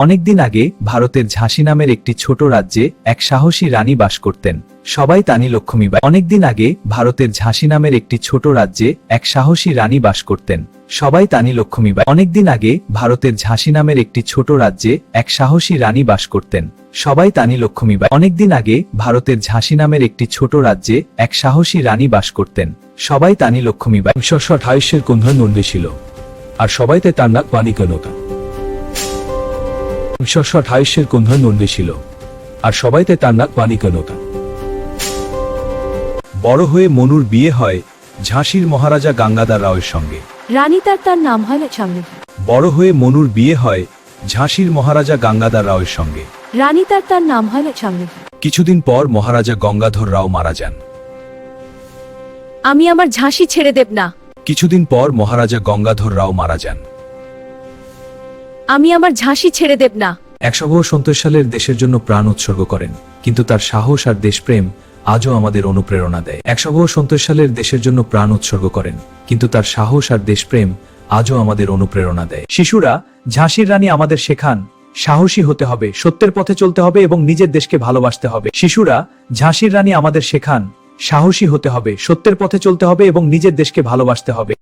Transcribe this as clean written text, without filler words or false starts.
অনেকদিন আগে ভারতের ঝাঁসি নামের একটি ছোট রাজ্যে এক সাহসী রানী বাস করতেন। সবাই তানি লক্ষ্মীবাই। অনেকদিন আগে ভারতের ঝাঁসি নামের একটি ছোট রাজ্যে এক সাহসী রানী বাস করতেন। সবাই তানি লক্ষ্মীবাই। অনেকদিন আগে ভারতের ঝাঁসি নামের একটি ছোট রাজ্যে এক সাহসী রানী বাস করতেন। সবাই তানি লক্ষ্মীবাই। অনেকদিন আগে ভারতের ঝাঁসি নামের একটি ছোট রাজ্যে এক সাহসী রানী বাস করতেন। সবাই তানি লক্ষ্মীবাই। 1928 কোন্ধন ছিল আর সবাইতে তার নাক পানি কেনতা। 1928 কোন্ধন ছিল আর সবাইতে তার নাক পানি কেনতা। বড় হয়ে মনুর বিয়ে হয় ঝাঁসির মহারাজা গঙ্গাধর রাওয়ের সঙ্গে। রানী তার নাম হয় সঙ্গে। বড় হয়ে মনুর বিয়ে হয় ঝাঁসির মহারাজা গঙ্গাধর রাওয়ের সঙ্গে। রানী তার নাম হয় সঙ্গে। কিছুদিন পর মহারাজা গঙ্গাধর রাও মারা যান। আমি আমার ঝাঁসি ছেড়ে দেব না। কিছুদিন পর মহারাজা গঙ্গাধর রাও মারা যান। আমি আমার ঝাঁসি ছেড়ে দেব না। 1929 সালের দেশের জন্য প্রাণ উৎসর্গ করেন, কিন্তু তার সাহস আর দেশপ্রেম আজও আমাদের অনুপ্রেরণা দেয়। 1929 সালের দেশের জন্য প্রাণ উৎসর্গ করেন, কিন্তু তার সাহস আর দেশপ্রেম আজও আমাদের অনুপ্রেরণা দেয়। শিশুরা, ঝাঁসির রানী আমাদের শেখান সাহসী হতে হবে, সত্যের পথে চলতে হবে এবং নিজের দেশকে ভালোবাসতে হবে। শিশুরা, ঝাঁসির রানী আমাদের শেখান সাহসী হতে হবে, সত্যের পথে চলতে হবে এবং নিজের দেশকে ভালোবাসতে হবে।